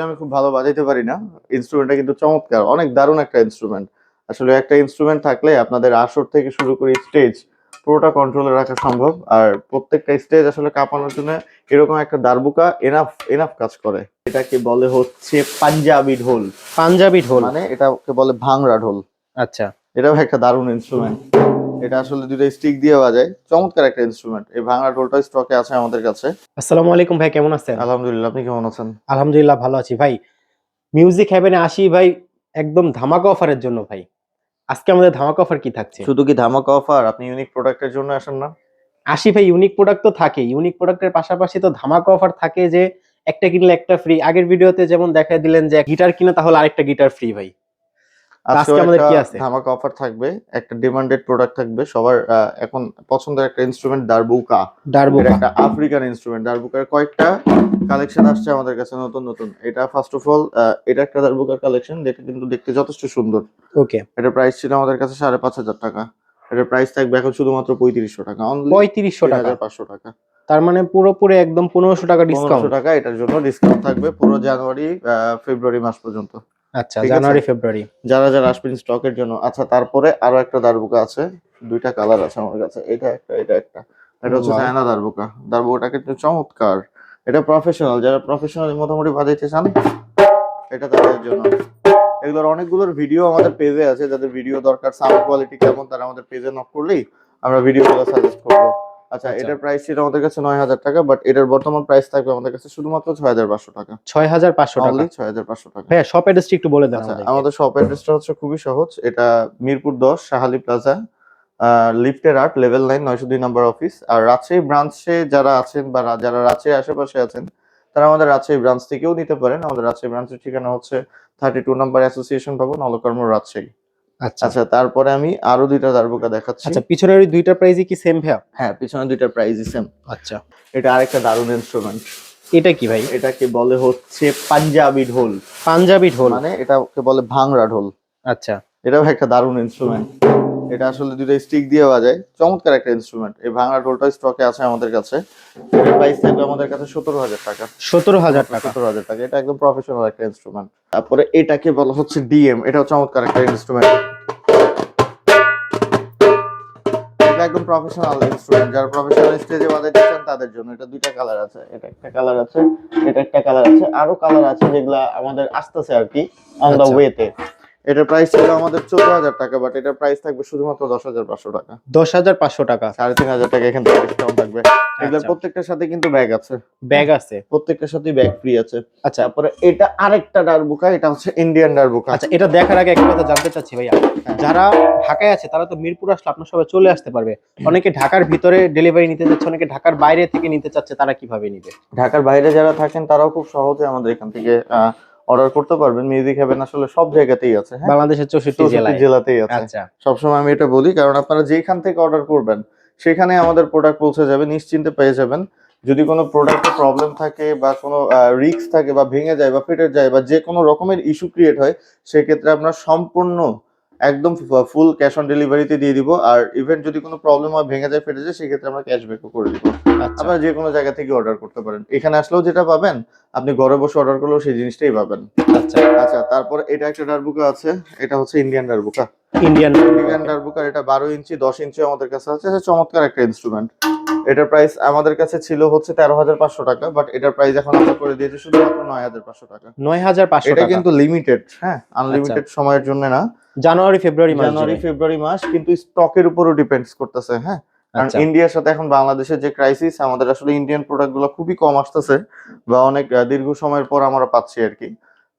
যদিও আমি খুব ভালো বাজাইতে পারি না, ইনস্ট্রুমেন্টটা কিন্তু চমৎকার, অনেক দারুণ একটা ইনস্ট্রুমেন্ট। আসলে একটা ইনস্ট্রুমেন্ট থাকলে আপনাদের আসর থেকে শুরু করে স্টেজ পুরোটা কন্ট্রোলে রাখা সম্ভব। আর প্রত্যেকটা স্টেজ আসলে কাঁপানোর জন্য এরকম একটা দারবুকা এনাফ এনাফ কাজ করে। এটাকে বলে হচ্ছে পাঞ্জাবি ঢোল। পাঞ্জাবি ঢোল মানে এটাকে বলে ভাংড়া ঢোল। আচ্ছা, এটাও একটা দারুণ ইনস্ট্রুমেন্ট। এটা আসলে দুটো স্টিক দিয়ে বাজায়, চমৎকার একটা ইনস্ট্রুমেন্ট। এই ভাঙা ঢোলটা স্টকে আছে আমাদের কাছে। আসসালামু আলাইকুম ভাই, কেমন আছেন? আলহামদুলিল্লাহ, আপনি কেমন আছেন? আলহামদুলিল্লাহ ভালো আছি ভাই। মিউজিক হেভেনে আসি ভাই, একদম ধামাকা অফারের জন্য ভাই। আজকে আমাদের ধামাকা অফার কি থাকছে? শুধু কি ধামাকা অফার? আপনি ইউনিক প্রোডাক্টের জন্য আসেন না? আসি ভাই, ইউনিক প্রোডাক্ট তো থাকে, ইউনিক প্রোডাক্টের পাশাপাশি তো ধামাকা অফার থাকে, যে একটা কিনলে একটা ফ্রি। আগের ভিডিওতে যেমন দেখাই দিলেন যে গিটার কিনে তাহলে আরেকটা গিটার ফ্রি ভাই। আজকেও আজকে আমাদের একটা কি আছে? ধামাকা অফার থাকবে, একটা ডিমান্ডেড প্রোডাক্ট থাকবে সবার এখন পছন্দের একটা ইনস্ট্রুমেন্ট, দারবুকা। এটা ডারবোকা। একটা আফ্রিকান ইনস্ট্রুমেন্ট। দারবুকার কয়েকটা কালেকশন আসছে আমাদের কাছে নতুন নতুন। এটা ফার্স্ট অফ অল, এটা একটা দারবুকার কালেকশন, যেটা কিন্তু দেখতে যথেষ্ট সুন্দর। ওকে, এটার প্রাইস ছিল আমাদের কাছে 5,500 টাকা। এটার প্রাইস থাকবে এখন শুধুমাত্র 3500 টাকা, অনলি 3500 টাকা। 3500 টাকা। তার মানে পুরোপুরি একদম 1500 টাকা 1500 ডিসকাউন্ট। টাকা এটার জন্য ডিসকাউন্ট থাকবে পুরো জানুয়ারি ফেব্রুয়ারি মাস পর্যন্ত। আচ্ছা, ঠিক আছে, জানুয়ারি ফেব্রুয়ারি। যারা যারা আসবেন স্টকের জন্য। আচ্ছা, তারপরে আরো একটা দারবুকা আছে, দুইটা কালার আছে আমার কাছে, এটা একটা এটা একটা। এটা হচ্ছে ওয়াও, চায়না দারবুকা। দারবুকাটা কিন্তু চমৎকার। এটা প্রফেশনাল, যারা প্রফেশনাল মোটামুটি বাজাইতে চান এটা তাদের জন্য। এগুলোর অনেকগুলোর ভিডিও আমাদের পেজে আছে, যাদের ভিডিও দরকার, সাউন্ড কোয়ালিটি কেমন, তারা আমাদের পেজে নক করলেই আমরা ভিডিওগুলো সাজেস্ট করবো। আচ্ছা, আচ্ছা, এটার প্রাইস ছিল আমাদের কাছে 9,000 টাকা, বাট এটার বর্তমান প্রাইস থাকবে আমাদের কাছে শুধুমাত্র 6,500 টাকা। 6500 টাকা। অনলি 6,500 টাকা। ভাইয়া শপ অ্যাড্রেসটি একটু বলে দেন আচ্ছা, আমাদেরকে। আমাদের শপ অ্যাড্রেসটা হচ্ছে খুবই সহজ। এটা মিরপুর 10 শাহালি প্লাজা, লিফটের 8, লেভেল 9, 902 নাম্বার অফিস। আর রাজশাহী ব্রাঞ্চে যারা আছেন বা যারা রাজশাহীর আশেপাশে আছেন, তারা আমাদের রাজশাহী ব্রাঞ্চ থেকেও নিতে পারেন। আমাদের রাজশাহী ব্রাঞ্চের ঠিকানা হচ্ছে 32 নাম্বার অ্যাসোসিয়েশন ভবন, অলকর্ম, রাজশাহী। আচ্ছা আচ্ছা, তারপরে আমি আরো দুইটা দারবুকা দেখাচ্ছি। আচ্ছা, পিছনের ওই দুইটা প্রাইসই কি সেম ভাইয়া? হ্যাঁ, পিছনে দুইটা প্রাইসই সেম। আচ্ছা, এটা আরেকটা দারুণ ইনস্ট্রুমেন্ট। এটা কি ভাই? এটাকে বলে হচ্ছে পাঞ্জাবি ঢোল। পাঞ্জাবি ঢোল মানে এটাকে বলে ভাংড়া ঢোল। আচ্ছা, এটাও একটা দারুণ ইনস্ট্রুমেন্ট। এটা আসলে দুটো স্টিক দিয়ে বাজায়, চমৎকার একটা ইনস্ট্রুমেন্ট। এই ভাঙা ঢোলটা স্টকে আছে আমাদের কাছে। এটার প্রাইস থাকবে আমাদের কাছে 17,000 টাকা। 17000 টাকা। 17,000 টাকা। এটা একদম প্রফেশনাল একটা ইনস্ট্রুমেন্ট। তারপরে এটাকে বলা হচ্ছে ডিএম। এটাও চমৎকার একটা ইনস্ট্রুমেন্ট। এটা একদম প্রফেশনাল ইনস্ট্রুমেন্ট, যারা প্রফেশনাল স্টেজে বাজাইতে চান তাদের জন্য। এটা দুইটা কালার আছে, এটা একটা কালার আছে, এটা একটা কালার আছে, আরো কালার আছে যেগুলা আমাদের আসতেছে আর কি অন দা আচ্ছা, ওয়েতে। এটার প্রাইস ছিল আমাদের 14,000 টাকা, বাট এটার প্রাইস থাকবে শুধুমাত্র 10,500 টাকা। 10500 টাকা। 3,500 টাকা এখান থেকে ডিসকাউন্ট থাকবে। এগুলোর আচ্ছা, প্রত্যেকটার সাথে কিন্তু ব্যাগ আছে। ব্যাগ আছে। প্রত্যেকটার সাথেই ব্যাগ ফ্রি আছে। আচ্ছা তারপরে এটা আরেকটা ডারবুকা, এটা হচ্ছে ইন্ডিয়ান ডারবুকা। আচ্ছা, এটা দেখার আগে একটা কথা জানতে চাচ্ছি ভাইয়া। হ্যাঁ। যারা ঢাকায় আছে তারা তো মিরপুর আসলে আপনার সবাই চলে আসতে পারবে। অনেকে ঢাকার ভিতরে ডেলিভারি নিতে চাচ্ছে, অনেকে ঢাকার বাইরে থেকে নিতে চাচ্ছে, তারা কিভাবে নিবে? ঢাকার বাইরে যারা থাকেন তারাও খুব সহজে আমাদের এখান থেকে অর্ডার করতে পারবেন। মিউজিক হেভেন আসলে সব জায়গাতেই আছে, হ্যাঁ, বাংলাদেশের 64 64 জেলায়। জেলাতেই আছে। আচ্ছা, সবসময় আমি এটা বলি, কারণ আপনারা যেখান থেকে অর্ডার করবেন সেখানে আমাদের প্রোডাক্ট পৌঁছে যাবে, নিশ্চিন্তে পেয়ে যাবেন। যদি কোনো প্রোডাক্টে প্রবলেম থাকে বা কোনো রিস্ক থাকে বা ভেঙে যায় বা ফেটে যায় বা যে কোনো রকমের ইস্যু ক্রিয়েট হয়, সেক্ষেত্রে আমরা সম্পূর্ণ একদম ফুল ক্যাশ অন ডেলিভারিতে দিয়ে দিব। আর ইভেন যদি কোনো প্রবলেম হয়, ভেঙে যায়, ফেটে যায়, সেক্ষেত্রে আমরা ক্যাশব্যাকও করে দিব। আচ্ছা, আপনারা যে কোনো জায়গা থেকে অর্ডার করতে পারেন। এখানে আসলেও যেটা পাবেন, আপনি ঘরে বসে অর্ডার করলেও সেই জিনিসটাই পাবেন। আচ্ছা। আচ্ছা, তারপরে এটা একটা ডারবুকা আছে। এটা হচ্ছে ইন্ডিয়ান ডারবুকা। ইন্ডিয়ান। ইন্ডিয়ান ডারবুকার এটা 12 ইঞ্চি 10 ইঞ্চি আমাদের কাছে আছে। এটা চমৎকার একটা ইনস্ট্রুমেন্ট। এটার প্রাইস আমাদের কাছে ছিল হচ্ছে 13,500 টাকা, বাট এটার প্রাইস এখন আমরা করে দিয়েছি শুধুমাত্র 9,500 টাকা। 9500 এটা টাকা। কিন্তু লিমিটেড, হ্যাঁ, আচ্ছা, আনলিমিটেড সময়ের জন্য না। জানুয়ারি ফেব্রুয়ারি মাস জানুয়ারি জুড়ে। ফেব্রুয়ারি মাস, কিন্তু স্টকের উপরও ডিপেন্ডস করতেছে, হ্যাঁ। কারণ আচ্ছা, ইন্ডিয়ার সাথে এখন বাংলাদেশের যে ক্রাইসিস, আমাদের আসলে ইন্ডিয়ান প্রোডাক্ট গুলো খুবই কম আসতেছে বা অনেক দীর্ঘ সময়ের পর আমরা পাচ্ছি আর কি।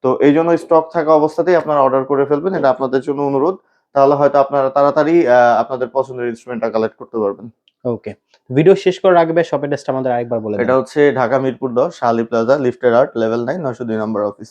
তো এই জন্য স্টক থাকা অবস্থাতেই আপনারা অর্ডার করে ফেলবেন, এটা আপনাদের জন্য অনুরোধ। তাহলে হয়তো আপনারা তাড়াতাড়ি আপনাদের পছন্দের ইনস্ট্রুমেন্টটা কালেক্ট করতে পারবেন। ওকে। ভিডিও শেষ করার আগে ভাই শপ অ্যাড্রেসটা আমাদের আরেকবার বলে দেন। এটা হচ্ছে ঢাকা মিরপুর 10 শাহালি প্লাজা, লিফটের 8, লেভেল 9, 902 নাম্বার অফিস।